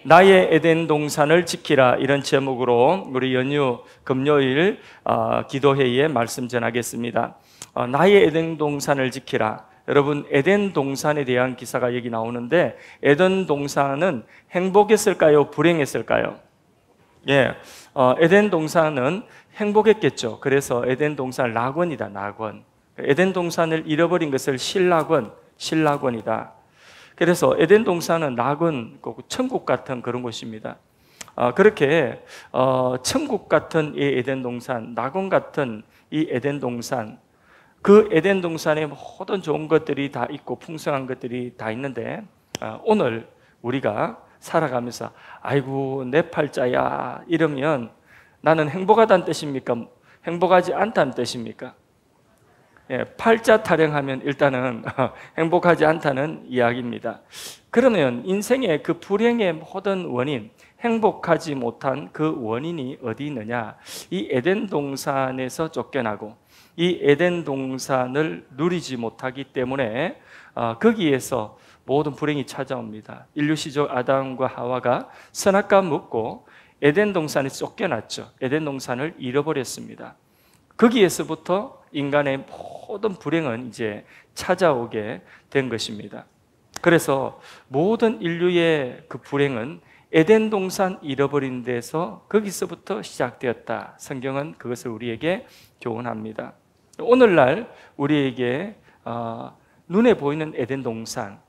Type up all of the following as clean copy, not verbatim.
나의 에덴 동산을 지키라, 이런 제목으로 우리 연휴 금요일 기도회의에 말씀 전하겠습니다. 나의 에덴 동산을 지키라. 여러분, 에덴 동산에 대한 기사가 여기 나오는데, 에덴 동산은 행복했을까요? 불행했을까요? 예, 에덴 동산은 행복했겠죠. 그래서 에덴 동산 낙원이다, 낙원. 에덴 동산을 잃어버린 것을 신락원이다. 그래서 에덴 동산은 낙원, 천국 같은 그런 곳입니다. 그렇게 천국 같은 이 에덴 동산, 낙원 같은 이 에덴 동산, 그 에덴 동산에 모든 좋은 것들이 다 있고 풍성한 것들이 다 있는데, 오늘 우리가 살아가면서 아이고 내 팔자야 이러면 나는 행복하다는 뜻입니까? 행복하지 않다는 뜻입니까? 예, 팔자 타령하면 일단은 행복하지 않다는 이야기입니다. 그러면 인생의 그 불행의 모든 원인, 행복하지 못한 그 원인이 어디 있느냐? 이 에덴 동산에서 쫓겨나고 이 에덴 동산을 누리지 못하기 때문에 거기에서 모든 불행이 찾아옵니다. 인류 시족 아담과 하와가 선악과 먹고 에덴 동산에 쫓겨났죠. 에덴 동산을 잃어버렸습니다. 거기에서부터 인간의 모든 불행은 이제 찾아오게 된 것입니다. 그래서 모든 인류의 그 불행은 에덴 동산 잃어버린 데서 거기서부터 시작되었다. 성경은 그것을 우리에게 교훈합니다. 오늘날 우리에게 눈에 보이는 에덴 동산,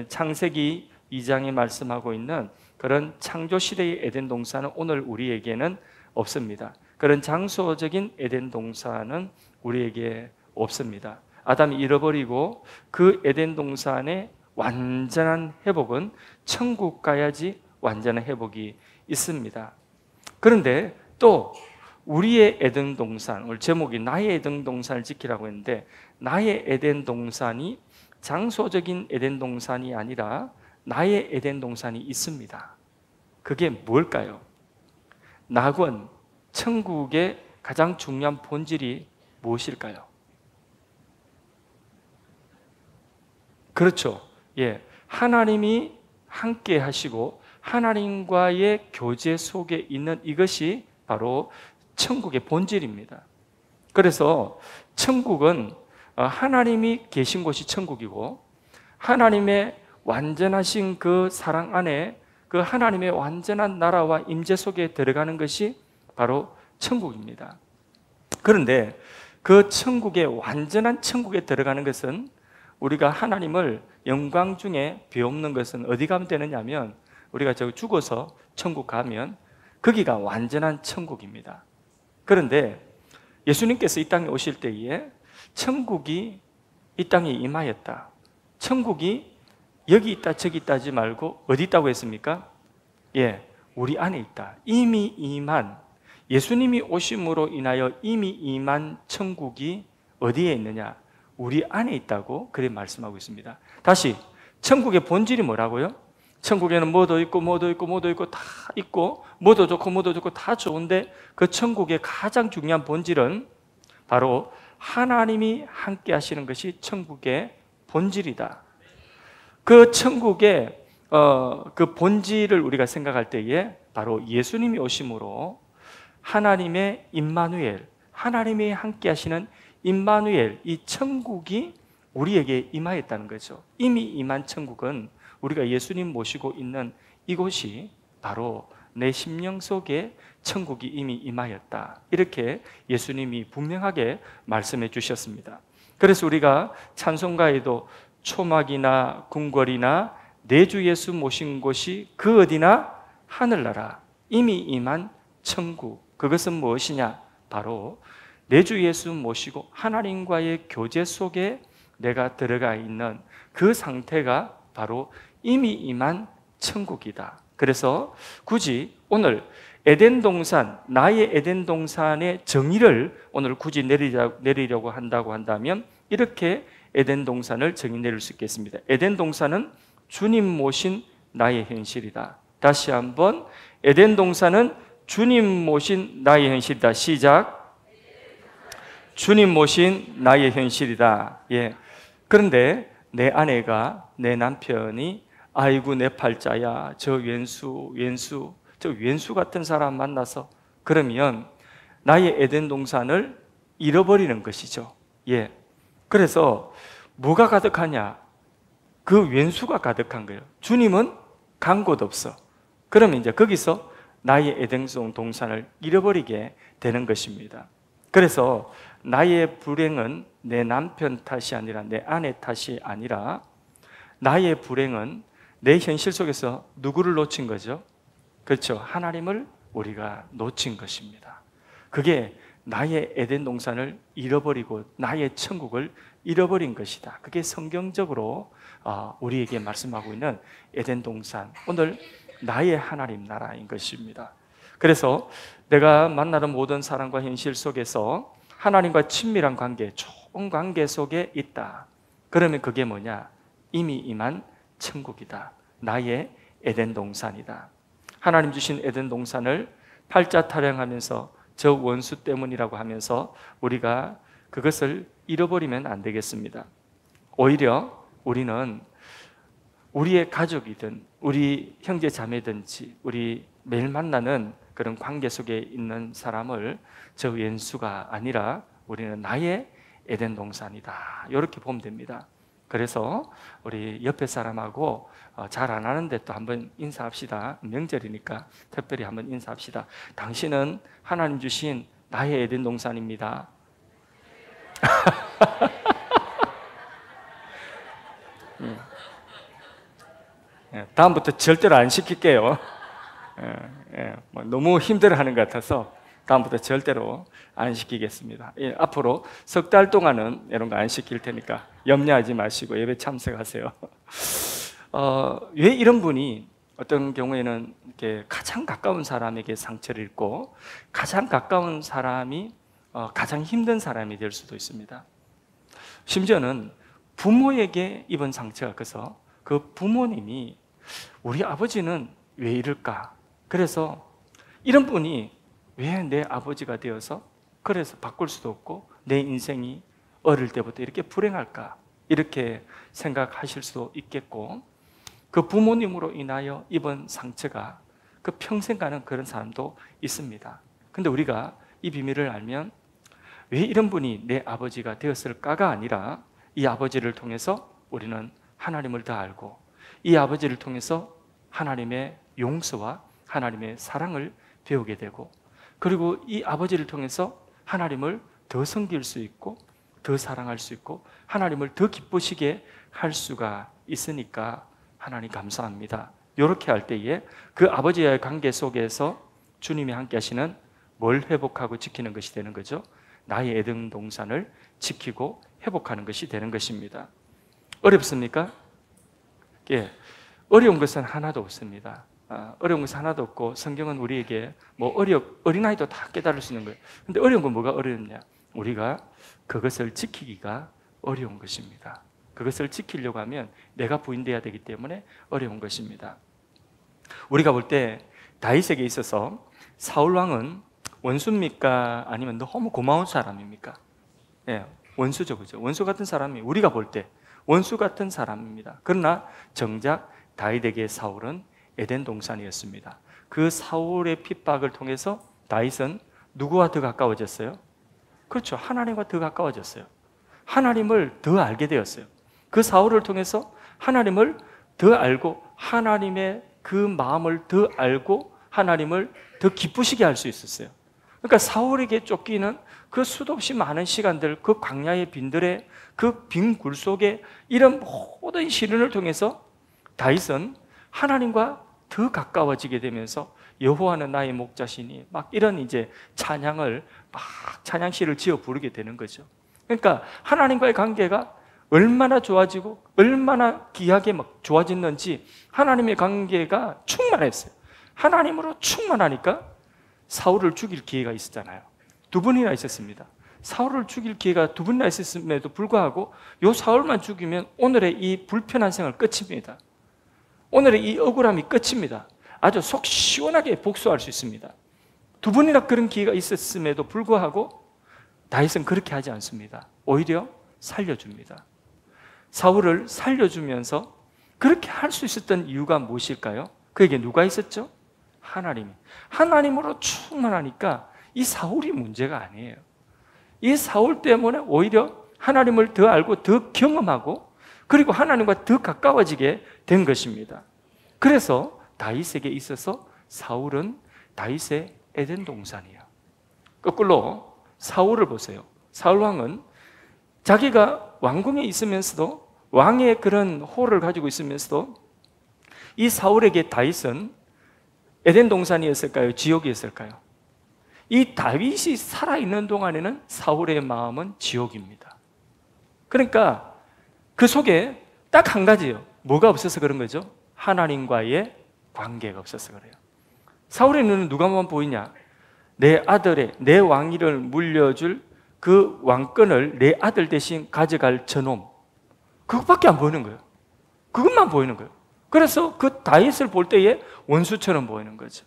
창세기 2장에 말씀하고 있는 그런 창조시대의 에덴 동산은 오늘 우리에게는 없습니다. 그런 장소적인 에덴 동산은 우리에게 없습니다. 아담이 잃어버리고 그 에덴 동산의 완전한 회복은 천국 가야지 완전한 회복이 있습니다. 그런데 또 우리의 에덴 동산, 오늘 제목이 나의 에덴 동산을 지키라고 했는데, 나의 에덴 동산이 장소적인 에덴 동산이 아니라 나의 에덴 동산이 있습니다. 그게 뭘까요? 낙원, 천국의 가장 중요한 본질이 무엇일까요? 그렇죠. 예, 하나님이 함께 하시고 하나님과의 교제 속에 있는 이것이 바로 천국의 본질입니다. 그래서 천국은 하나님이 계신 곳이 천국이고, 하나님의 완전하신 그 사랑 안에 그 하나님의 완전한 나라와 임재 속에 들어가는 것이 바로 천국입니다. 그런데 그 천국의 완전한 천국에 들어가는 것은, 우리가 하나님을 영광 중에 비옵는 것은 어디 가면 되느냐면, 우리가 죽어서 천국 가면 거기가 완전한 천국입니다. 그런데 예수님께서 이 땅에 오실 때에 천국이 이 땅에 임하였다. 천국이 여기 있다 저기 있다 하지 말고 어디 있다고 했습니까? 예, 우리 안에 있다. 이미 임한, 예수님이 오심으로 인하여 이미 임한 천국이 어디에 있느냐? 우리 안에 있다고 그렇게 말씀하고 있습니다. 다시, 천국의 본질이 뭐라고요? 천국에는 뭐도 있고 뭐도 있고 뭐도 있고 다 있고, 뭐도 좋고 뭐도 좋고 다 좋은데, 그 천국의 가장 중요한 본질은 바로 하나님이 함께 하시는 것이 천국의 본질이다. 그 천국의 그 본질을 우리가 생각할 때에 바로 예수님이 오심으로 하나님의 임마누엘, 하나님이 함께 하시는 임마누엘, 이 천국이 우리에게 임하였다는 거죠. 이미 임한 천국은 우리가 예수님 모시고 있는 이곳이 바로 내 심령 속에 천국이 이미 임하였다. 이렇게 예수님이 분명하게 말씀해 주셨습니다. 그래서 우리가 찬송가에도 초막이나 궁궐이나 내 주 예수 모신 곳이 그 어디나 하늘나라, 이미 임한 천국. 그것은 무엇이냐? 바로 내 주 예수 모시고 하나님과의 교제 속에 내가 들어가 있는 그 상태가 바로 이미 임한 천국이다. 그래서 굳이 오늘 에덴 동산, 나의 에덴 동산의 정의를 오늘 굳이 내리려고 한다고 한다면 이렇게 에덴 동산을 정의 내릴 수 있겠습니다. 에덴 동산은 주님 모신 나의 현실이다. 다시 한번, 에덴 동산은 주님 모신 나의 현실이다. 시작. 주님 모신 나의 현실이다. 예. 그런데 내 아내가, 내 남편이 아이고 내 팔자야, 저 왼수 저 왼수 같은 사람 만나서 그러면 나의 에덴 동산을 잃어버리는 것이죠. 예. 그래서 뭐가 가득하냐? 그 왼수가 가득한 거예요. 주님은 간 곳 없어. 그러면 이제 거기서 나의 에덴 동산을 잃어버리게 되는 것입니다. 그래서 나의 불행은 내 남편 탓이 아니라 내 아내 탓이 아니라 나의 불행은 내 현실 속에서 누구를 놓친 거죠? 그렇죠. 하나님을 우리가 놓친 것입니다. 그게 나의 에덴 동산을 잃어버리고 나의 천국을 잃어버린 것이다. 그게 성경적으로 우리에게 말씀하고 있는 에덴 동산, 오늘 나의 하나님 나라인 것입니다. 그래서 내가 만나는 모든 사람과 현실 속에서 하나님과 친밀한 관계, 좋은 관계 속에 있다. 그러면 그게 뭐냐? 이미 임한 천국이다. 나의 에덴 동산이다. 하나님 주신 에덴 동산을 팔자 타령하면서 저 원수 때문이라고 하면서 우리가 그것을 잃어버리면 안 되겠습니다. 오히려 우리는 우리의 가족이든 우리 형제 자매든지 우리 매일 만나는 그런 관계 속에 있는 사람을 저 왼수가 아니라 우리는 나의 에덴 동산이다. 이렇게 보면 됩니다. 그래서 우리 옆에 사람하고 잘 안 하는데 또 한번 인사합시다. 명절이니까 특별히 한번 인사합시다. 당신은 하나님 주신 나의 에덴 동산입니다. 다음부터 절대로 안 시킬게요. 너무 힘들어하는 것 같아서 다음부터 절대로 안 시키겠습니다. 앞으로 석 달 동안은 이런 거 안 시킬 테니까 염려하지 마시고 예배 참석하세요. 왜 이런 분이 어떤 경우에는 이렇게 가장 가까운 사람에게 상처를 입고 가장 가까운 사람이 가장 힘든 사람이 될 수도 있습니다. 심지어는 부모에게 입은 상처가 커서 그 부모님이 우리 아버지는 왜 이럴까? 그래서 이런 분이 왜 내 아버지가 되어서 그래서 바꿀 수도 없고 내 인생이 어릴 때부터 이렇게 불행할까? 이렇게 생각하실 수도 있겠고 그 부모님으로 인하여 입은 상처가 그 평생 가는 그런 사람도 있습니다. 근데 우리가 이 비밀을 알면 왜 이런 분이 내 아버지가 되었을까가 아니라 이 아버지를 통해서 우리는 하나님을 더 알고 이 아버지를 통해서 하나님의 용서와 하나님의 사랑을 배우게 되고 그리고 이 아버지를 통해서 하나님을 더 섬길 수 있고 더 사랑할 수 있고 하나님을 더 기쁘시게 할 수가 있으니까 하나님 감사합니다. 이렇게 할 때에 그 아버지와의 관계 속에서 주님이 함께 하시는 뭘 회복하고 지키는 것이 되는 거죠? 나의 에덴 동산을 지키고 회복하는 것이 되는 것입니다. 어렵습니까? 예, 어려운 것은 하나도 없습니다. 어려운 것은 하나도 없고 성경은 우리에게 어린아이도 다 깨달을 수 있는 거예요. 근데 어려운 건 뭐가 어렵냐? 우리가 그것을 지키기가 어려운 것입니다. 그것을 지키려고 하면 내가 부인돼야 되기 때문에 어려운 것입니다. 우리가 볼 때 다윗에게 있어서 사울 왕은 원수입니까? 아니면 너무 고마운 사람입니까? 예, 원수죠, 그죠? 원수 같은 사람이 우리가 볼 때 원수 같은 사람입니다. 그러나 정작 다윗에게 사울은 에덴 동산이었습니다. 그 사울의 핍박을 통해서 다윗은 누구와 더 가까워졌어요? 그렇죠. 하나님과 더 가까워졌어요. 하나님을 더 알게 되었어요. 그 사울을 통해서 하나님을 더 알고 하나님의 그 마음을 더 알고 하나님을 더 기쁘시게 할 수 있었어요. 그러니까 사울에게 쫓기는 그 수도 없이 많은 시간들, 그 광야의 빈들의 그 빈 굴 속에 이런 모든 시련을 통해서 다윗은 하나님과 더 가까워지게 되면서 여호와는 나의 목자시니 막 이런 이제 찬양을 막 찬양시를 지어 부르게 되는 거죠. 그러니까 하나님과의 관계가 얼마나 좋아지고 얼마나 귀하게 막 좋아졌는지 하나님의 관계가 충만했어요. 하나님으로 충만하니까 사울을 죽일 기회가 있었잖아요. 2번이나 있었습니다. 사울을 죽일 기회가 2번이나 있었음에도 불구하고 요 사울만 죽이면 오늘의 이 불편한 생활 끝입니다. 오늘의 이 억울함이 끝입니다. 아주 속 시원하게 복수할 수 있습니다. 2번이나 그런 기회가 있었음에도 불구하고 다윗은 그렇게 하지 않습니다. 오히려 살려줍니다. 사울을 살려주면서 그렇게 할 수 있었던 이유가 무엇일까요? 그에게 누가 있었죠? 하나님이. 하나님으로 충만하니까 이 사울이 문제가 아니에요. 이 사울 때문에 오히려 하나님을 더 알고 더 경험하고 그리고 하나님과 더 가까워지게 된 것입니다. 그래서 다윗에게 있어서 사울은 다윗의 에덴 동산이에요. 거꾸로 사울을 보세요. 사울 왕은 자기가 왕궁에 있으면서도 왕의 그런 호를 가지고 있으면서도 이 사울에게 다윗은 에덴 동산이었을까요? 지옥이었을까요? 이 다윗이 살아있는 동안에는 사울의 마음은 지옥입니다. 그러니까 그 속에 딱 한 가지예요. 뭐가 없어서 그런 거죠? 하나님과의 관계가 없어서 그래요. 사울의 눈은 누가만 보이냐? 내 아들의, 내 왕위를 물려줄 그 왕권을 내 아들 대신 가져갈 저놈, 그것밖에 안 보이는 거예요. 그것만 보이는 거예요. 그래서 그 다윗을 볼 때에 원수처럼 보이는 거죠.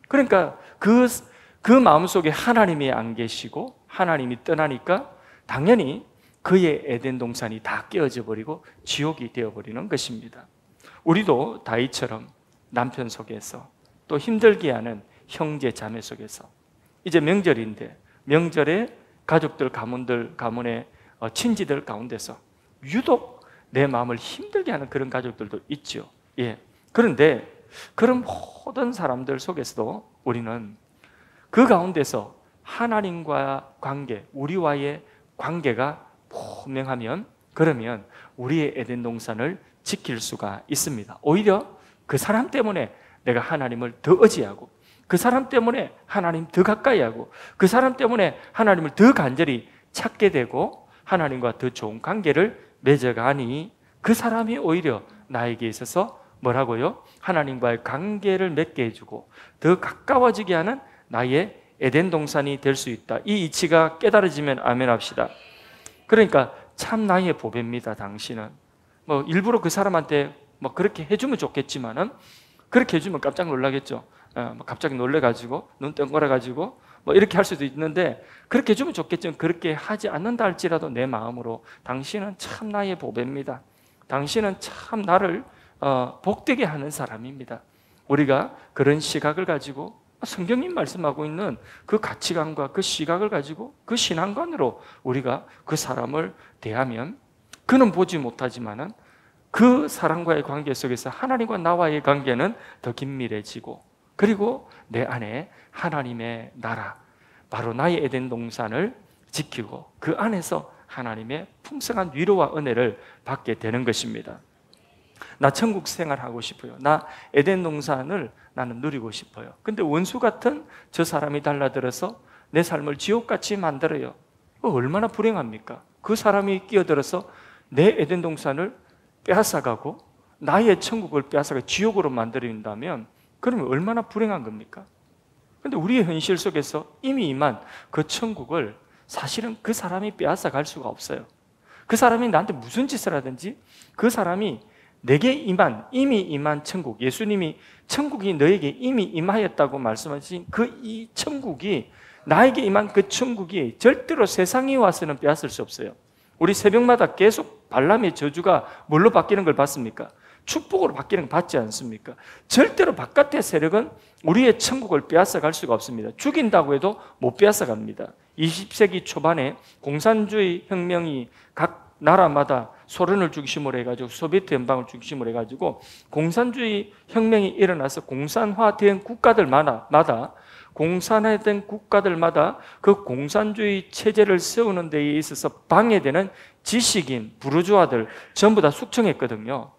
그러니까 그 마음속에 하나님이 안 계시고 하나님이 떠나니까 당연히 그의 에덴 동산이 다 깨어져 버리고 지옥이 되어버리는 것입니다. 우리도 다윗처럼 남편 속에서 또 힘들게 하는 형제 자매 속에서 이제 명절인데 명절에 가족들 가문의 친지들 가운데서 유독 내 마음을 힘들게 하는 그런 가족들도 있죠. 예. 그런데 그런 모든 사람들 속에서도 우리는 그 가운데서 하나님과 관계, 우리와의 관계가 분명하면 그러면 우리의 에덴 동산을 지킬 수가 있습니다. 오히려 그 사람 때문에 내가 하나님을 더 의지하고 그 사람 때문에 하나님 더 가까이 하고 그 사람 때문에 하나님을 더 간절히 찾게 되고 하나님과 더 좋은 관계를 맺어가니 그 사람이 오히려 나에게 있어서 뭐라고요? 하나님과의 관계를 맺게 해주고 더 가까워지게 하는 나의 에덴 동산이 될 수 있다. 이 이치가 깨달아지면 아멘 합시다. 그러니까 참 나의 보배입니다. 당신은 뭐 일부러 그 사람한테 뭐 그렇게 해주면 좋겠지만은 그렇게 해주면 깜짝 놀라겠죠. 갑자기 놀래가지고 눈 뜬거려가지고 뭐 이렇게 할 수도 있는데 그렇게 해주면 좋겠지만 그렇게 하지 않는다 할지라도 내 마음으로 당신은 참 나의 보배입니다. 당신은 참 나를 복되게 하는 사람입니다. 우리가 그런 시각을 가지고 성경님 말씀하고 있는 그 가치관과 그 시각을 가지고 그 신앙관으로 우리가 그 사람을 대하면 그는 보지 못하지만은 그 사람과의 관계 속에서 하나님과 나와의 관계는 더 긴밀해지고 그리고 내 안에 하나님의 나라, 바로 나의 에덴 동산을 지키고 그 안에서 하나님의 풍성한 위로와 은혜를 받게 되는 것입니다. 나 천국 생활하고 싶어요. 나 에덴 동산을 나는 누리고 싶어요. 근데 원수 같은 저 사람이 달라들어서 내 삶을 지옥같이 만들어요. 얼마나 불행합니까? 그 사람이 끼어들어서 내 에덴 동산을 빼앗아가고 나의 천국을 빼앗아가 지옥으로 만들어낸다면 그러면 얼마나 불행한 겁니까? 근데 우리의 현실 속에서 이미 임한 그 천국을 사실은 그 사람이 빼앗아갈 수가 없어요. 그 사람이 나한테 무슨 짓을 하든지 그 사람이 내게 이미 임한 천국, 예수님이 천국이 너에게 이미 임하였다고 말씀하신 이 천국이 나에게 임한 그 천국이 절대로 세상에 와서는 빼앗을 수 없어요. 우리 새벽마다 계속 발람의 저주가 뭘로 바뀌는 걸 봤습니까? 축복으로 바뀌는 걸 봤지 않습니까? 절대로 바깥의 세력은 우리의 천국을 빼앗아갈 수가 없습니다. 죽인다고 해도 못 빼앗아갑니다. 20세기 초반에 공산주의 혁명이 각 나라마다 소련을 중심으로 해가지고 소비에트 연방을 중심으로 해가지고 공산주의 혁명이 일어나서 공산화된 국가들마다 그 공산주의 체제를 세우는 데에 있어서 방해되는 지식인, 부르주아들 전부 다 숙청했거든요.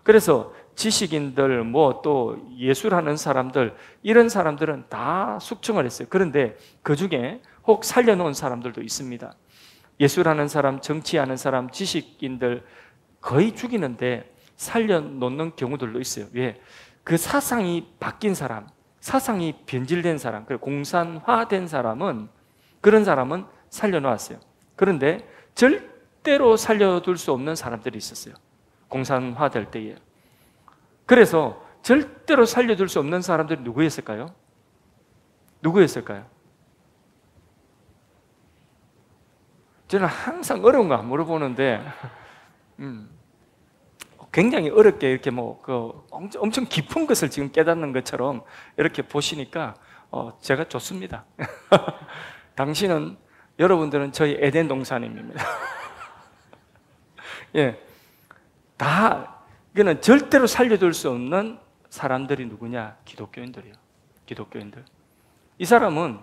그래서 지식인들, 뭐 또 예술하는 사람들, 이런 사람들은 다 숙청을 했어요. 그런데 그 중에 혹 살려놓은 사람들도 있습니다. 예술하는 사람, 정치하는 사람, 지식인들 거의 죽이는데 살려놓는 경우들도 있어요. 왜? 그 사상이 바뀐 사람, 사상이 변질된 사람, 공산화된 사람은, 그런 사람은 살려놓았어요. 그런데 절대로 살려둘 수 없는 사람들이 있었어요. 공산화될 때에. 그래서 절대로 살려둘 수 없는 사람들이 누구였을까요? 누구였을까요? 저는 항상 어려운 거 안 물어보는데 굉장히 어렵게 이렇게 엄청 깊은 것을 지금 깨닫는 것처럼 이렇게 보시니까 제가 좋습니다. 당신은, 여러분들은 저희 에덴 동산입니다. 예, 이거는 절대로 살려둘 수 없는 사람들이 누구냐? 기독교인들이에요. 기독교인들. 이 사람은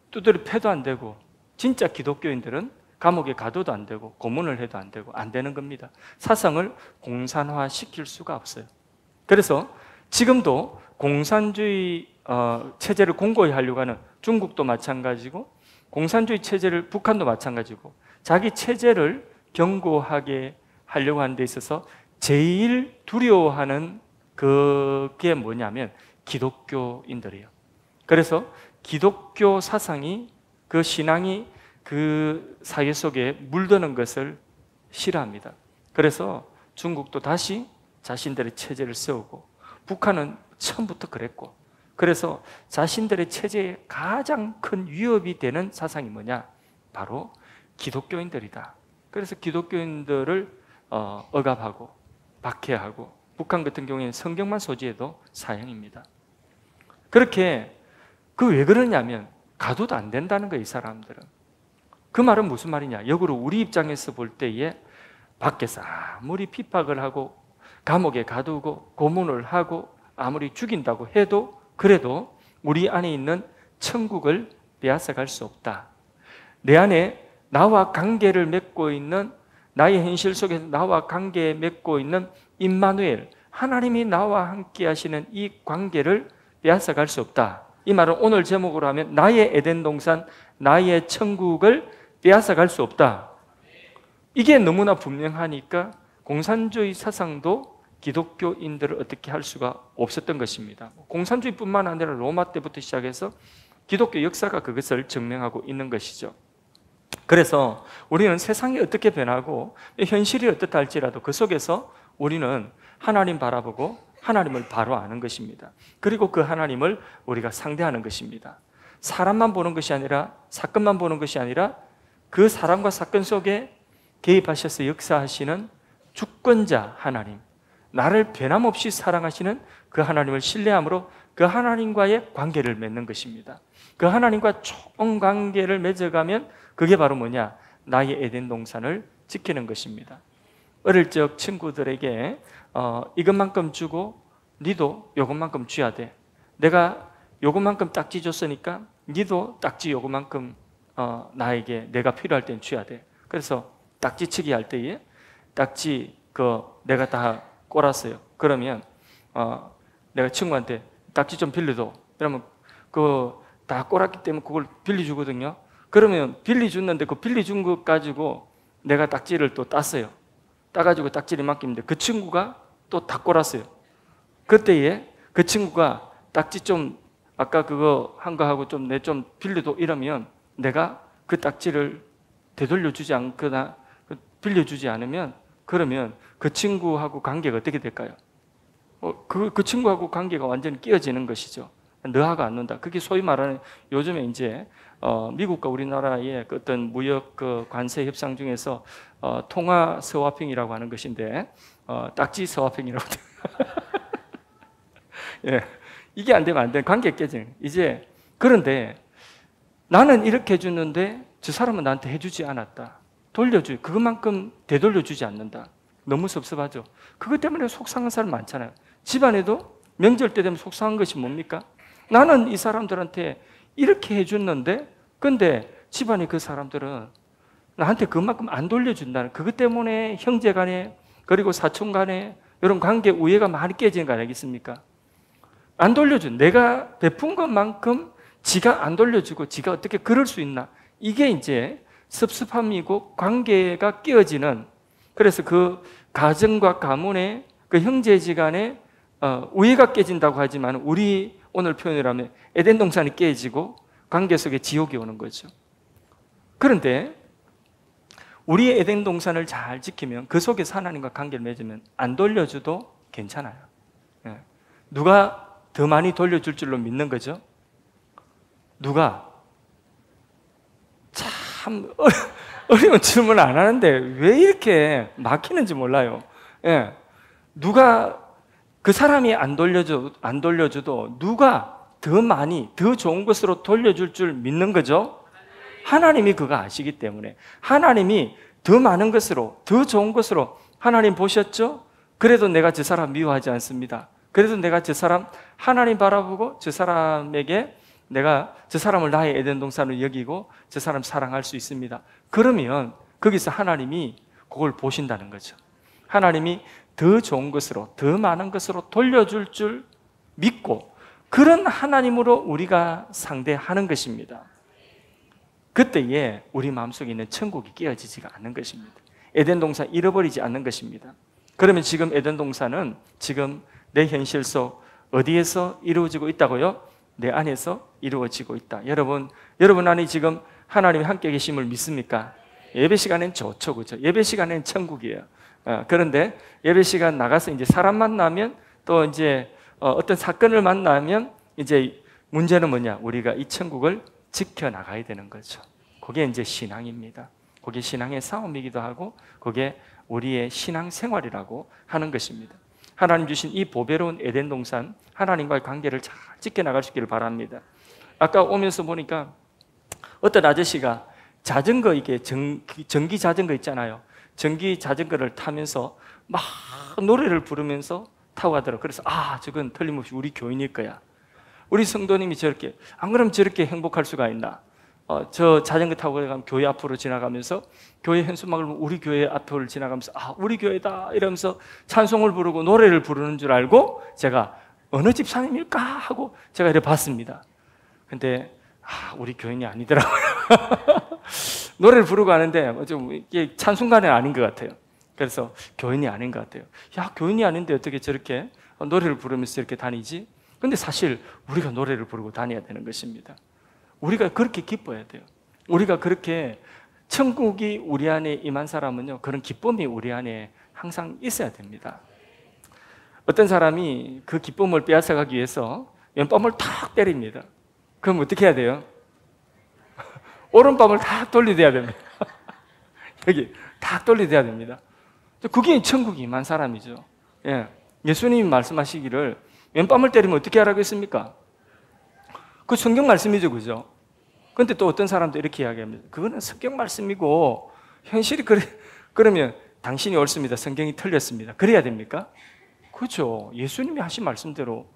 두드려 패도 안 되고, 진짜 기독교인들은 감옥에 가둬도 안 되고, 고문을 해도 안 되고, 안 되는 겁니다. 사상을 공산화 시킬 수가 없어요. 그래서 지금도 공산주의 체제를 공고히 하려고 하는 중국도 마찬가지고, 공산주의 체제를, 북한도 마찬가지고, 자기 체제를 견고하게 하려고 하는 데 있어서 제일 두려워하는 그게 뭐냐면 기독교인들이에요. 그래서 기독교 사상이, 그 신앙이 그 사회 속에 물드는 것을 싫어합니다. 그래서 중국도 다시 자신들의 체제를 세우고, 북한은 처음부터 그랬고, 그래서 자신들의 체제에 가장 큰 위협이 되는 사상이 뭐냐? 바로 기독교인들이다. 그래서 기독교인들을 억압하고 박해하고, 북한 같은 경우에는 성경만 소지해도 사형입니다. 그렇게, 왜 그러냐면 가둬도 안 된다는 거예요, 이 사람들은. 그 말은 무슨 말이냐? 역으로 우리 입장에서 볼 때에 밖에서 아무리 핍박을 하고 감옥에 가두고 고문을 하고 아무리 죽인다고 해도, 그래도 우리 안에 있는 천국을 빼앗아갈 수 없다. 내 안에 나와 관계를 맺고 있는, 나의 현실 속에서 나와 관계 맺고 있는 임마누엘, 하나님이 나와 함께 하시는 이 관계를 빼앗아갈 수 없다. 이 말은 오늘 제목으로 하면 나의 에덴 동산, 나의 천국을 빼앗아갈 수 없다. 이게 너무나 분명하니까 공산주의 사상도 기독교인들을 어떻게 할 수가 없었던 것입니다. 공산주의뿐만 아니라 로마 때부터 시작해서 기독교 역사가 그것을 증명하고 있는 것이죠. 그래서 우리는 세상이 어떻게 변하고 현실이 어떻다 할지라도 그 속에서 우리는 하나님 바라보고 하나님을 바로 아는 것입니다. 그리고 그 하나님을 우리가 상대하는 것입니다. 사람만 보는 것이 아니라, 사건만 보는 것이 아니라, 그 사람과 사건 속에 개입하셔서 역사하시는 주권자 하나님, 나를 변함없이 사랑하시는 그 하나님을 신뢰함으로 그 하나님과의 관계를 맺는 것입니다. 그 하나님과 좋은 관계를 맺어가면 그게 바로 뭐냐? 나의 에덴 동산을 지키는 것입니다. 어릴 적 친구들에게 이것만큼 주고 니도 요것만큼 줘야 돼. 내가 요것만큼 딱지 줬으니까 니도 딱지 요것만큼 나에게 내가 필요할 땐 줘야 돼. 그래서 딱지치기 할 때에 딱지 내가 다 꼬랐어요. 그러면 내가 친구한테 딱지 좀 빌려줘. 그러면 다 꼬랐기 때문에 그걸 빌려주거든요. 그러면 빌려줬는데 그 빌려준 것 가지고 내가 딱지를 또 땄어요. 따가지고 딱지를 맡기는데 그 친구가 또 다 꼬랐어요. 그때에 그 친구가 딱지 좀 아까 그거 한 거 하고 내 좀 빌려도 이러면 내가 그 딱지를 되돌려주지 않거나 빌려주지 않으면, 그러면 그 친구하고 관계가 어떻게 될까요? 그 친구하고 관계가 완전히 끼어지는 것이죠. 너하고 안 논다. 그게 소위 말하는, 요즘에 이제 미국과 우리나라의 어떤 무역 관세 협상 중에서 통화 스와핑이라고 하는 것인데, 딱지 스와핑이라고. 예, 이게 안 되면 안 돼. 관계 깨지는. 이제 그런데 나는 이렇게 해줬는데 저 사람은 나한테 해주지 않았다. 그것만큼 되돌려주지 않는다. 너무 섭섭하죠. 그것 때문에 속상한 사람 많잖아요. 집안에도 명절 때 되면 속상한 것이 뭡니까? 나는 이 사람들한테 이렇게 해줬는데, 근데 집안에 그 사람들은 나한테 그만큼 안 돌려준다는, 그것 때문에 형제 간에 그리고 사촌 간에 이런 관계 우애가 많이 깨지는 거 아니겠습니까? 안 돌려준, 내가 베푼 것만큼 지가 안 돌려주고 지가 어떻게 그럴 수 있나? 이게 이제 섭섭함이고 관계가 깨어지는, 그래서 그 가정과 가문의 그 형제지간에 우애가 깨진다고 하지만, 우리 오늘 표현을 하면 에덴 동산이 깨지고 관계 속에 지옥이 오는 거죠. 그런데 우리의 에덴 동산을 잘 지키면, 그 속에서 하나님과 관계를 맺으면 안 돌려줘도 괜찮아요. 누가 더 많이 돌려줄 줄로 믿는 거죠? 누가? 참 어려운 질문 안 하는데 왜 이렇게 막히는지 몰라요. 예. 누가 그 사람이 안 돌려줘도 누가 더 많이 더 좋은 것으로 돌려줄 줄 믿는 거죠. 하나님이 그거 아시기 때문에 하나님이 더 많은 것으로 더 좋은 것으로 하나님 보셨죠? 그래도 내가 저 사람 미워하지 않습니다. 그래도 내가 저 사람 하나님 바라보고 저 사람에게 내가 저 사람을 나의 에덴 동산으로 여기고 저 사람 사랑할 수 있습니다. 그러면 거기서 하나님이 그걸 보신다는 거죠. 하나님이 더 좋은 것으로 더 많은 것으로 돌려줄 줄 믿고 그런 하나님으로 우리가 상대하는 것입니다. 그때에 우리 마음속에 있는 천국이 깨어지지가 않는 것입니다. 에덴 동산 잃어버리지 않는 것입니다. 그러면 지금 에덴 동산은 지금 내 현실 속 어디에서 이루어지고 있다고요? 내 안에서 이루어지고 있다. 여러분 안에 지금 하나님이 함께 계심을 믿습니까? 예배 시간엔 좋죠, 그렇죠? 예배 시간엔 천국이에요. 그런데 예배 시간 나가서 이제 사람 만나면 또 이제 어떤 사건을 만나면 이제 문제는 뭐냐? 우리가 이 천국을 지켜 나가야 되는 거죠. 그게 이제 신앙입니다. 그게 신앙의 싸움이기도 하고 그게 우리의 신앙 생활이라고 하는 것입니다. 하나님 주신 이 보배로운 에덴 동산 하나님과의 관계를 잘 지켜나갈 수 있기를 바랍니다. 아까 오면서 보니까 어떤 아저씨가 자전거 이게 전기 자전거 있잖아요. 전기 자전거를 타면서 막 노래를 부르면서 타고 가더라고요. 그래서 저건 틀림없이 우리 교인일 거야. 우리 성도님이 저렇게 안 그러면 저렇게 행복할 수가 있나? 저 자전거 타고 가면 교회 앞으로 지나가면서 교회 현수막을 우리 교회 앞을 지나가면서 우리 교회다 이러면서 찬송을 부르고 노래를 부르는 줄 알고 제가 어느 집사님일까 하고 제가 이렇게 봤습니다. 근데 우리 교인이 아니더라고요. 노래를 부르고 하는데 좀 이게 찬송가는 아닌 것 같아요. 그래서 교인이 아닌 것 같아요. 교인이 아닌데 어떻게 저렇게 노래를 부르면서 이렇게 다니지? 근데 사실 우리가 노래를 부르고 다녀야 되는 것입니다. 우리가 그렇게 기뻐야 돼요. 우리가 그렇게 천국이 우리 안에 임한 사람은요, 그런 기쁨이 우리 안에 항상 있어야 됩니다. 어떤 사람이 그 기쁨을 빼앗아가기 위해서 왼뺨을 탁 때립니다. 그럼 어떻게 해야 돼요? 오른뺨을 탁 돌리대야 됩니다. 여기 탁 돌리대야 됩니다. 그게 천국이 임한 사람이죠. 예수님이 말씀하시기를 왼뺨을 때리면 어떻게 하라고 했습니까? 그 성경 말씀이죠, 그죠? 근데 또 어떤 사람도 이렇게 이야기합니다. 그거는 성경 말씀이고 현실이 그러면 당신이 옳습니다. 성경이 틀렸습니다. 그래야 됩니까? 그렇죠. 예수님이 하신 말씀대로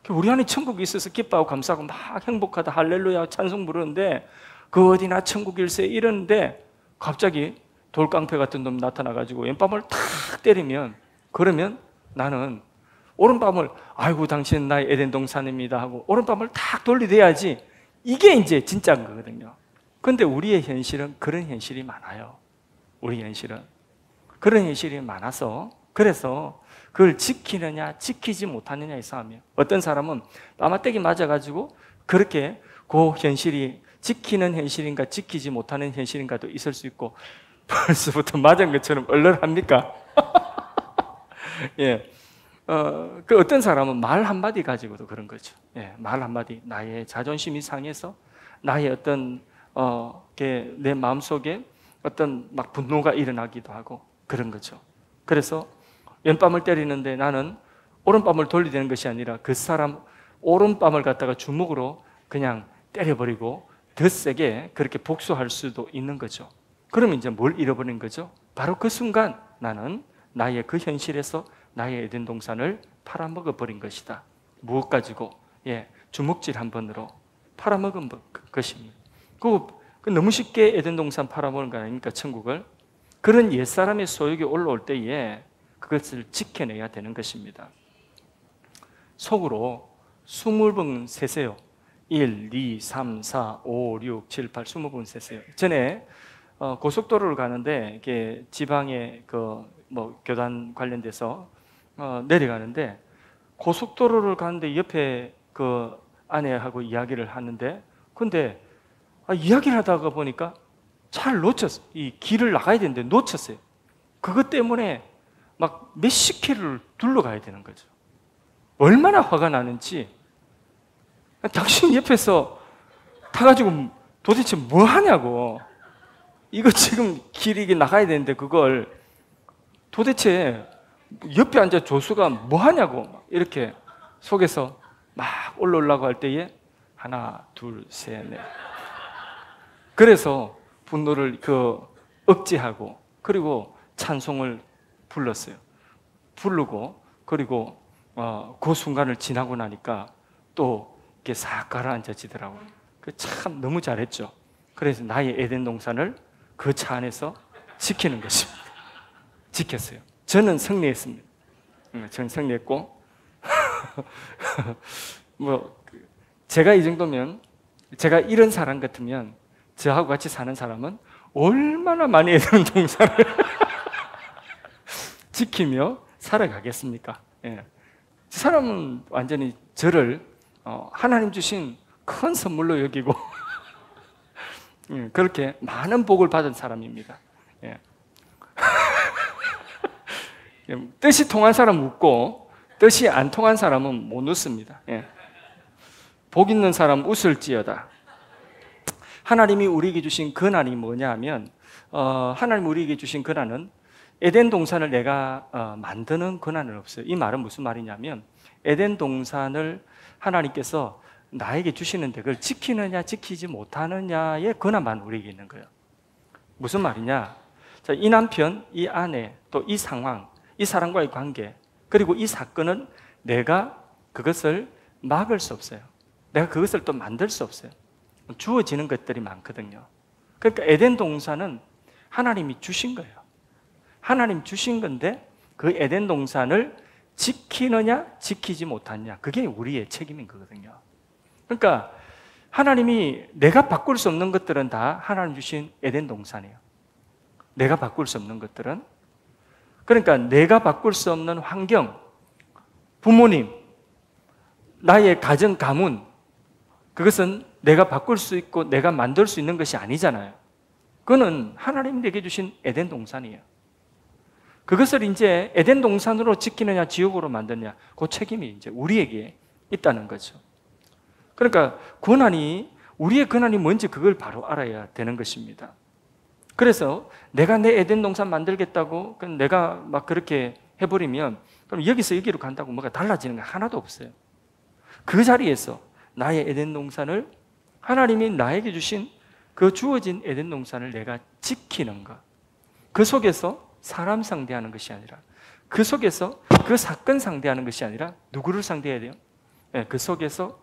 우리 안에 천국이 있어서 기뻐하고 감사하고 막 행복하다 할렐루야 찬송 부르는데 그 어디나 천국일세 이러는데 갑자기 돌깡패 같은 놈 나타나가지고 왼뺨을 탁 때리면 그러면 나는 오른밤을 아이고 당신은 나의 에덴 동산입니다 하고 오른밤을 탁 돌리대야지 이게 이제 진짜인 거거든요. 그런데 우리의 현실은 그런 현실이 많아요. 우리 현실은 그런 현실이 많아서 그래서 그걸 지키느냐 지키지 못하느냐의 싸움이에요. 어떤 사람은 빠마떼기 맞아가지고 그렇게 그 현실이 지키는 현실인가 지키지 못하는 현실인가도 있을 수 있고 벌써부터 맞은 것처럼 얼얼합니까? 예. 그 어떤 사람은 말 한마디 가지고도 그런 거죠. 말 한마디, 나의 자존심이 상해서 나의 어떤 내 마음속에 어떤 막 분노가 일어나기도 하고 그런 거죠. 그래서 왼뺨을 때리는데 나는 오른뺨을 돌리되는 것이 아니라 그 사람 오른뺨을 갖다가 주먹으로 그냥 때려버리고 더 세게 그렇게 복수할 수도 있는 거죠. 그러면 이제 뭘 잃어버린 거죠? 바로 그 순간 나는 나의 그 현실에서 나의 에덴 동산을 팔아먹어 버린 것이다. 무엇 가지고? 주먹질 한 번으로 팔아먹은 것입니다. 그 너무 쉽게 에덴 동산 팔아먹은 거 아닙니까? 천국을. 그런 옛사람의 소욕이 올라올 때에 그것을 지켜내야 되는 것입니다. 속으로 20번 세세요. 1, 2, 3, 4, 5, 6, 7, 8, 20번 세세요. 전에 고속도로를 가는데 이게 지방의 교단 관련돼서 내려가는데 고속도로를 가는데 옆에 그 아내하고 이야기를 하는데 근데 이야기를 하다가 보니까 차를 놓쳤어요. 이 길을 나가야 되는데 놓쳤어요. 그것 때문에 막 몇십 킬로를 둘러가야 되는 거죠. 얼마나 화가 나는지 당신 옆에서 타가지고 도대체 뭐 하냐고. 이거 지금 길이 나가야 되는데 그걸 도대체 옆에 앉아 조수가 뭐 하냐고 막 이렇게 속에서 막 올라오려고 할 때에 하나, 둘, 셋, 넷. 그래서 분노를 억제하고 그리고 찬송을 불렀어요. 부르고 그리고 그 순간을 지나고 나니까 또 이렇게 싹 가라앉아지더라고요. 참 너무 잘했죠. 그래서 나의 에덴 동산을 그 차 안에서 지키는 것입니다. 지켰어요. 저는 승리했습니다. 저는 승리했고 제가 이 정도면, 제가 이런 사람 같으면 저하고 같이 사는 사람은 얼마나 많이 에덴 동산을 지키며 살아가겠습니까? 예. 저 사람은 완전히 저를 하나님 주신 큰 선물로 여기고 그렇게 많은 복을 받은 사람입니다. 예. 뜻이 통한 사람은 웃고 뜻이 안 통한 사람은 못 웃습니다. 예. 복 있는 사람은 웃을지어다. 하나님이 우리에게 주신 권한이 뭐냐 하면 하나님 우리에게 주신 권한은 에덴 동산을 내가 만드는 권한은 없어요. 이 말은 무슨 말이냐면 에덴 동산을 하나님께서 나에게 주시는데 그걸 지키느냐 지키지 못하느냐의 권한만 우리에게 있는 거예요. 무슨 말이냐? 자, 이 남편, 이 아내, 또 이 상황, 이 사람과의 관계, 그리고 이 사건은 내가 그것을 막을 수 없어요. 내가 그것을 또 만들 수 없어요. 주어지는 것들이 많거든요. 그러니까 에덴 동산은 하나님이 주신 거예요. 하나님 주신 건데 그 에덴 동산을 지키느냐 지키지 못하느냐, 그게 우리의 책임인 거거든요. 그러니까 하나님이, 내가 바꿀 수 없는 것들은 다 하나님 주신 에덴 동산이에요. 내가 바꿀 수 없는 것들은, 그러니까 내가 바꿀 수 없는 환경, 부모님, 나의 가정 가문, 그것은 내가 바꿀 수 있고 내가 만들 수 있는 것이 아니잖아요. 그거는 하나님이 내게 주신 에덴 동산이에요. 그것을 이제 에덴 동산으로 지키느냐 지옥으로 만드느냐, 그 책임이 이제 우리에게 있다는 거죠. 그러니까 우리의 권한이 뭔지 그걸 바로 알아야 되는 것입니다. 그래서 내가 내 에덴 동산 만들겠다고 내가 막 그렇게 해버리면 그럼 여기서 여기로 간다고 뭐가 달라지는 게 하나도 없어요. 그 자리에서 나의 에덴 동산을, 하나님이 나에게 주신 그 주어진 에덴 동산을 내가 지키는 것, 그 속에서 사람 상대하는 것이 아니라, 그 속에서 그 사건 상대하는 것이 아니라 누구를 상대해야 돼요? 그 속에서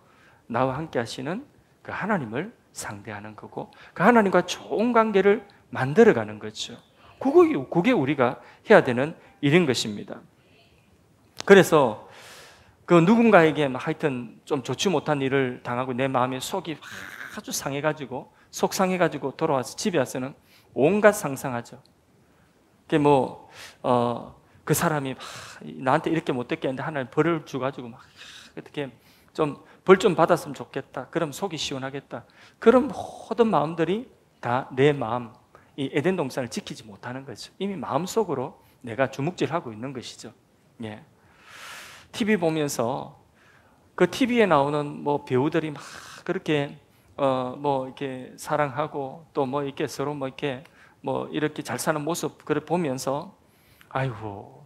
나와 함께 하시는 그 하나님을 상대하는 거고, 그 하나님과 좋은 관계를 만들어가는 거죠. 그게 우리가 해야 되는 일인 것입니다. 그래서 그 누군가에게 하여튼 좀 좋지 못한 일을 당하고 내 마음에 속이 아주 상해가지고, 속상해가지고 돌아와서 집에 와서는 온갖 상상하죠. 그 사람이 나한테 이렇게 못됐게 했는데 하나님 벌을 주가지고 막 어떻게 좀 벌 좀 받았으면 좋겠다. 그럼 속이 시원하겠다. 그런 모든 마음들이 다 내 마음, 이 에덴 동산을 지키지 못하는 거죠. 이미 마음속으로 내가 주먹질하고 있는 것이죠. 예. TV 보면서 그 TV에 나오는 배우들이 막 그렇게 이렇게 사랑하고 또 이렇게 서로 이렇게 잘 사는 모습 그걸 보면서, 아이고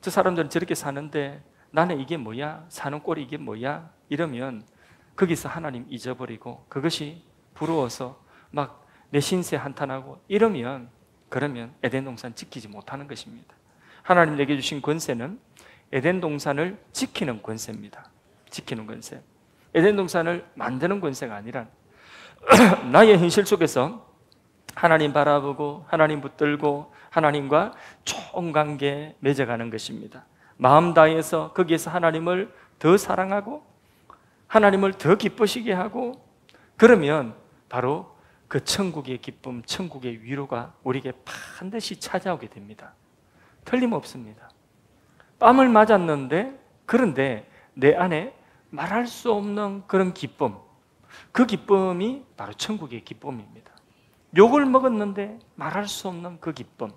저 사람들은 저렇게 사는데 나는 이게 뭐야? 사는 꼴이 이게 뭐야? 이러면 거기서 하나님 잊어버리고 그것이 부러워서 막 내 신세 한탄하고 그러면 에덴 동산 지키지 못하는 것입니다. 하나님 내게 주신 권세는 에덴 동산을 지키는 권세입니다. 지키는 권세. 에덴 동산을 만드는 권세가 아니라 나의 현실 속에서 하나님 바라보고 하나님 붙들고 하나님과 좋은 관계 맺어가는 것입니다. 마음 다해서 거기에서 하나님을 더 사랑하고 하나님을 더 기쁘시게 하고, 그러면 바로 그 천국의 기쁨, 천국의 위로가 우리에게 반드시 찾아오게 됩니다. 틀림없습니다. 뺨을 맞았는데, 그런데 내 안에 말할 수 없는 그런 기쁨, 그 기쁨이 바로 천국의 기쁨입니다. 욕을 먹었는데 말할 수 없는 그 기쁨.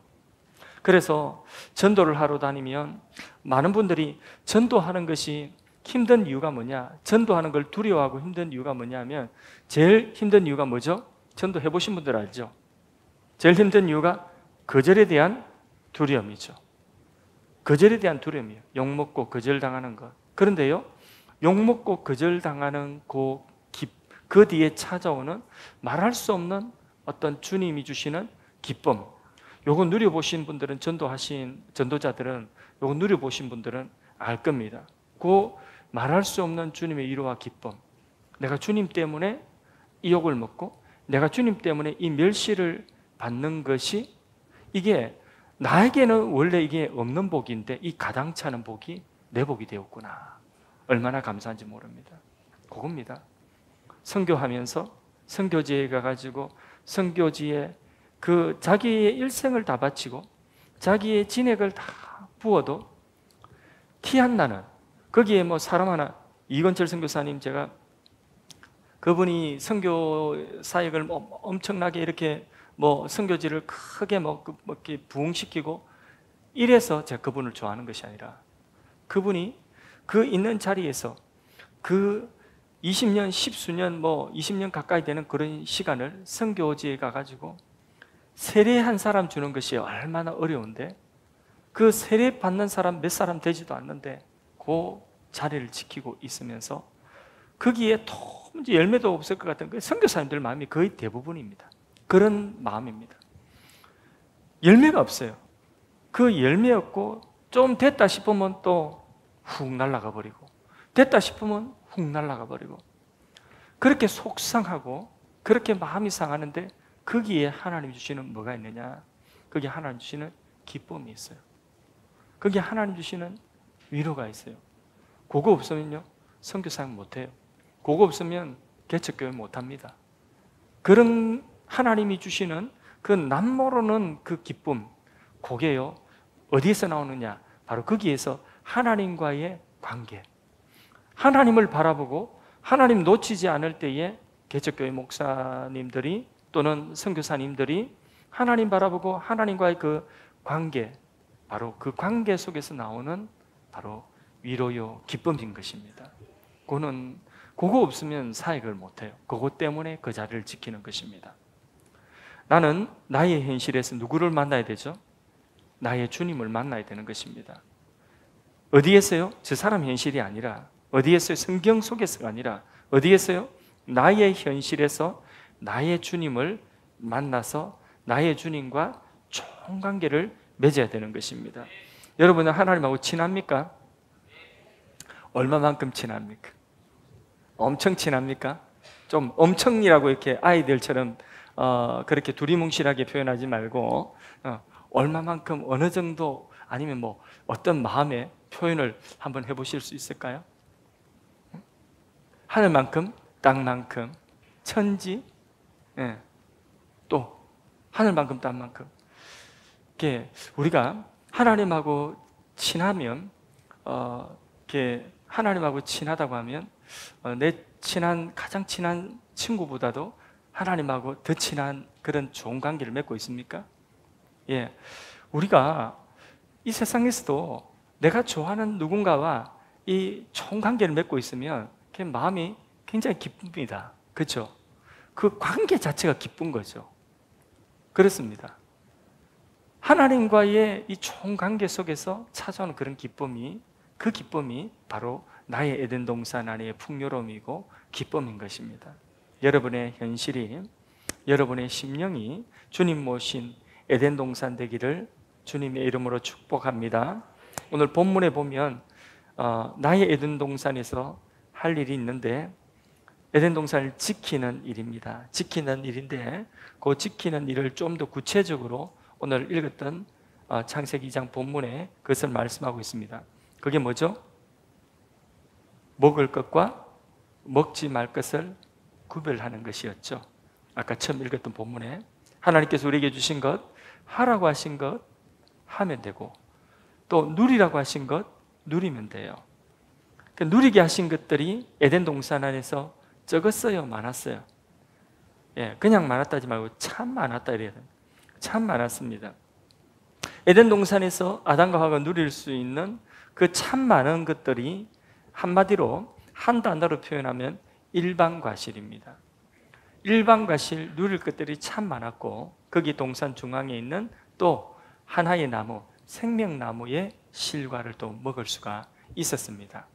그래서 전도를 하러 다니면 많은 분들이 전도하는 것이 힘든 이유가 뭐냐, 전도하는 걸 두려워하고 힘든 이유가 뭐냐면, 제일 힘든 이유가 뭐죠? 전도 해보신 분들 알죠? 제일 힘든 이유가 거절에 대한 두려움이죠. 거절에 대한 두려움이에요. 욕먹고 거절당하는 것. 그런데요, 욕먹고 거절당하는 그 뒤에 찾아오는 말할 수 없는 어떤 주님이 주시는 기쁨. 요거 누려보신 분들은, 전도자들은 요거 누려보신 분들은 알 겁니다. 그 말할 수 없는 주님의 위로와 기쁨. 내가 주님 때문에 이 욕을 먹고 내가 주님 때문에 이 멸시를 받는 것이, 이게 나에게는 원래 이게 없는 복인데 이 가당치 않은 복이 내 복이 되었구나. 얼마나 감사한지 모릅니다. 그겁니다. 선교하면서 선교지에 가가지고 선교지에 그 자기의 일생을 다 바치고 자기의 진액을 다 부어도 티 안 나는, 거기에 뭐 사람 하나, 이건철 선교사님, 제가 그분이 선교 사역을 뭐 엄청나게 이렇게 뭐 선교지를 크게 뭐 이렇게 부흥시키고 이래서 제가 그분을 좋아하는 것이 아니라, 그분이 그 있는 자리에서 그 20년, 10수년, 뭐 20년 가까이 되는 그런 시간을 선교지에 가가지고 세례 한 사람 주는 것이 얼마나 어려운데, 그 세례 받는 사람 몇 사람 되지도 않는데 그 자리를 지키고 있으면서 거기에 도무지 열매도 없을 것 같은 그 선교사님들 마음이 거의 대부분입니다. 그런 마음입니다. 열매가 없어요. 그 열매 없고 좀 됐다 싶으면 또 훅 날아가 버리고, 됐다 싶으면 훅 날아가 버리고, 그렇게 속상하고 그렇게 마음이 상하는데 거기에 하나님 주시는 뭐가 있느냐? 거기에 하나님 주시는 기쁨이 있어요. 거기에 하나님 주시는 위로가 있어요. 그거 없으면요, 선교사역 못해요. 그거 없으면 개척교회 못합니다. 그런 하나님이 주시는 그 남모르는 그 기쁨, 그게요 어디에서 나오느냐? 바로 거기에서 하나님과의 관계. 하나님을 바라보고 하나님 놓치지 않을 때에 개척교회 목사님들이 또는 선교사님들이 하나님 바라보고 하나님과의 그 관계, 바로 그 관계 속에서 나오는 바로 위로요 기쁨인 것입니다. 그거 없으면 사역을 못해요. 그것 때문에 그 자리를 지키는 것입니다. 나는 나의 현실에서 누구를 만나야 되죠? 나의 주님을 만나야 되는 것입니다. 어디에서요? 저 사람 현실이 아니라, 어디에서요? 성경 속에서가 아니라 어디에서요? 나의 현실에서 나의 주님을 만나서 나의 주님과 좋은 관계를 맺어야 되는 것입니다. 여러분은 하나님하고 친합니까? 얼마만큼 친합니까? 엄청 친합니까? 좀 엄청이라고 이렇게 아이들처럼 그렇게 두리뭉실하게 표현하지 말고 얼마만큼, 어느 정도, 아니면 뭐 어떤 마음의 표현을 한번 해보실 수 있을까요? 하늘만큼, 땅만큼, 천지, 또 하늘만큼, 땅만큼. 이렇게 우리가 하나님하고 친하면, 이렇게 하나님하고 친하다고 하면 내 가장 친한 친구보다도 하나님하고 더 친한 그런 좋은 관계를 맺고 있습니까? 예, 우리가 이 세상에서도 내가 좋아하는 누군가와 이 좋은 관계를 맺고 있으면 마음이 굉장히 기쁩니다. 그렇죠? 그 관계 자체가 기쁜 거죠. 그렇습니다. 하나님과의 이 좋은 관계 속에서 찾아오는 그런 기쁨이, 그 기쁨이 바로 나의 에덴 동산 안의 풍요로움이고 기쁨인 것입니다. 여러분의 현실이, 여러분의 심령이 주님 모신 에덴 동산 되기를 주님의 이름으로 축복합니다. 오늘 본문에 보면 나의 에덴 동산에서 할 일이 있는데, 에덴 동산을 지키는 일입니다. 지키는 일인데 그 지키는 일을 좀 더 구체적으로 오늘 읽었던 창세기 2장 본문에 그것을 말씀하고 있습니다. 그게 뭐죠? 먹을 것과 먹지 말 것을 구별하는 것이었죠. 아까 처음 읽었던 본문에 하나님께서 우리에게 주신 것, 하라고 하신 것 하면 되고, 또 누리라고 하신 것 누리면 돼요. 누리게 하신 것들이 에덴 동산 안에서 적었어요, 많았어요? 예, 그냥 많았다 하지 말고 참 많았다 이래야 돼요. 참 많았습니다. 에덴 동산에서 아담과 하와가 누릴 수 있는 그 참 많은 것들이 한마디로, 한 단어로 표현하면 일반과실입니다. 일반과실, 누릴 것들이 참 많았고, 거기 동산 중앙에 있는 또 하나의 나무, 생명나무의 실과를 또 먹을 수가 있었습니다.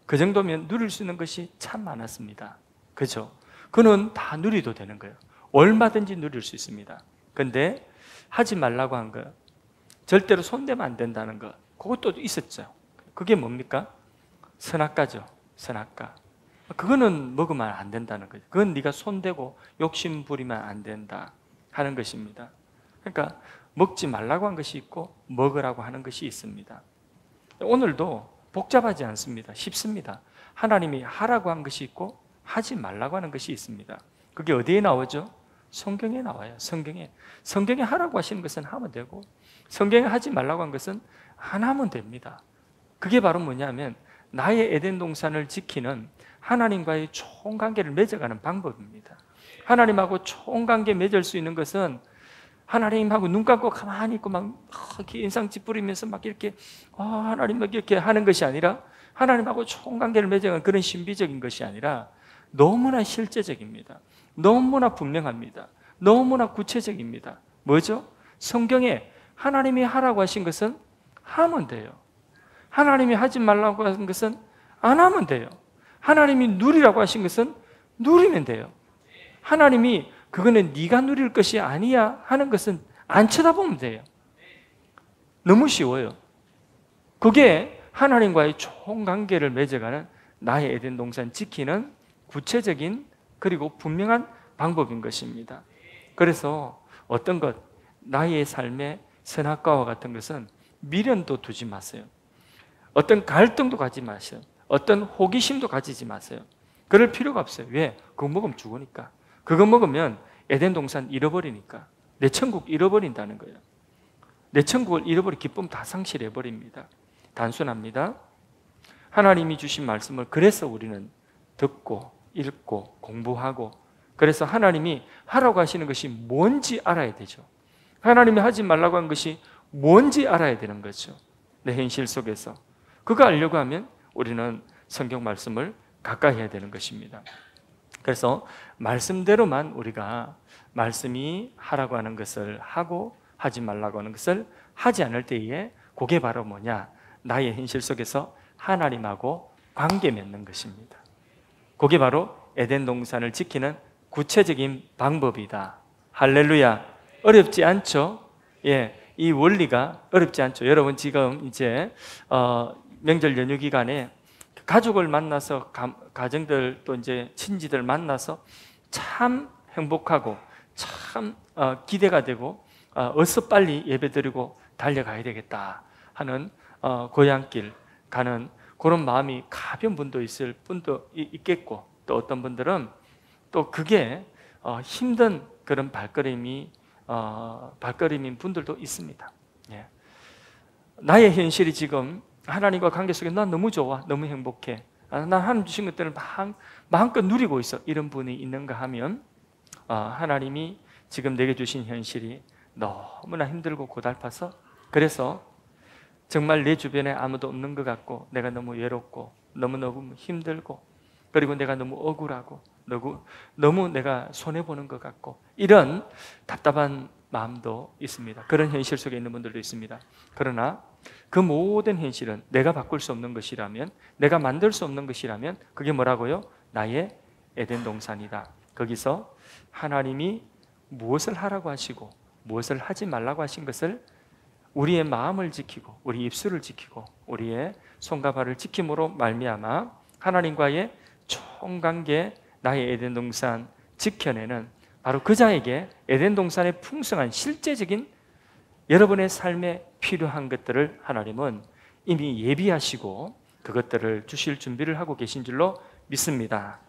그 정도면 누릴 수 있는 것이 참 많았습니다. 그죠? 그는 다 누리도 되는 거예요. 얼마든지 누릴 수 있습니다. 근데 하지 말라고 한 거, 절대로 손대면 안 된다는 거, 그것도 있었죠. 그게 뭡니까? 선악과죠. 선악과. 그거는 먹으면 안 된다는 거죠. 그건 네가 손대고 욕심 부리면 안 된다 하는 것입니다. 그러니까 먹지 말라고 한 것이 있고 먹으라고 하는 것이 있습니다. 오늘도 복잡하지 않습니다. 쉽습니다. 하나님이 하라고 한 것이 있고 하지 말라고 하는 것이 있습니다. 그게 어디에 나오죠? 성경에 나와요. 성경에 하라고 하시는 것은 하면 되고 성경에 하지 말라고 한 것은 안 하면 됩니다. 그게 바로 뭐냐면 나의 에덴 동산을 지키는 하나님과의 좋은 관계를 맺어가는 방법입니다. 하나님하고 좋은 관계 맺을 수 있는 것은 하나님하고 눈 감고 가만히 있고 막 이렇게 인상 찌푸리면서 막 이렇게 하나님 막 이렇게 하는 것이 아니라, 하나님하고 좋은 관계를 맺어가는 그런 신비적인 것이 아니라 너무나 실제적입니다. 너무나 분명합니다. 너무나 구체적입니다. 뭐죠? 성경에 하나님이 하라고 하신 것은 하면 돼요. 하나님이 하지 말라고 하신 것은 안 하면 돼요. 하나님이 누리라고 하신 것은 누리면 돼요. 하나님이 그거는 네가 누릴 것이 아니야 하는 것은 안 쳐다보면 돼요. 너무 쉬워요. 그게 하나님과의 좋은 관계를 맺어가는 나의 에덴 동산 지키는 구체적인 그리고 분명한 방법인 것입니다. 그래서 어떤 것, 나의 삶의 선악과와 같은 것은 미련도 두지 마세요. 어떤 갈등도 가지 마세요. 어떤 호기심도 가지지 마세요. 그럴 필요가 없어요. 왜? 그거 먹으면 죽으니까. 그거 먹으면 에덴 동산 잃어버리니까. 내 천국 잃어버린다는 거예요. 내 천국을 잃어버리 기쁨 다 상실해버립니다. 단순합니다. 하나님이 주신 말씀을 그래서 우리는 듣고 읽고 공부하고, 그래서 하나님이 하라고 하시는 것이 뭔지 알아야 되죠. 하나님이 하지 말라고 한 것이 뭔지 알아야 되는 거죠. 내 현실 속에서. 그거 알려고 하면 우리는 성경 말씀을 가까이 해야 되는 것입니다. 그래서 말씀대로만 우리가 말씀이 하라고 하는 것을 하고 하지 말라고 하는 것을 하지 않을 때에 그게 바로 뭐냐? 나의 현실 속에서 하나님하고 관계 맺는 것입니다. 그게 바로 에덴 동산을 지키는 구체적인 방법이다. 할렐루야. 어렵지 않죠? 예, 이 원리가 어렵지 않죠. 여러분 지금 이제 명절 연휴 기간에 가족을 만나서 가정들 또 이제 친지들 만나서 참 행복하고 참 기대가 되고 어서 빨리 예배드리고 달려가야 되겠다 하는 고향길 가는 그런 마음이 가벼운 분도 있을 분도 있겠고, 또 어떤 분들은 또 그게 힘든 그런 발걸음인 분들도 있습니다. 예. 나의 현실이 지금 하나님과 관계 속에 난 너무 좋아, 너무 행복해, 난 하나님 주신 것들을 마음껏 누리고 있어, 이런 분이 있는가 하면 하나님이 지금 내게 주신 현실이 너무나 힘들고 고달파서, 그래서 정말 내 주변에 아무도 없는 것 같고 내가 너무 외롭고 너무너무 힘들고 그리고 내가 너무 억울하고 너무 내가 손해보는 것 같고 이런 답답한 마음도 있습니다. 그런 현실 속에 있는 분들도 있습니다. 그러나 그 모든 현실은 내가 바꿀 수 없는 것이라면, 내가 만들 수 없는 것이라면 그게 뭐라고요? 나의 에덴 동산이다. 거기서 하나님이 무엇을 하라고 하시고 무엇을 하지 말라고 하신 것을 우리의 마음을 지키고 우리 입술을 지키고 우리의 손과 발을 지킴으로 말미암아 하나님과의 총관계, 나의 에덴 동산 지켜내는 바로 그 자에게 에덴 동산의 풍성한 실제적인 여러분의 삶에 필요한 것들을 하나님은 이미 예비하시고 그것들을 주실 준비를 하고 계신 줄로 믿습니다.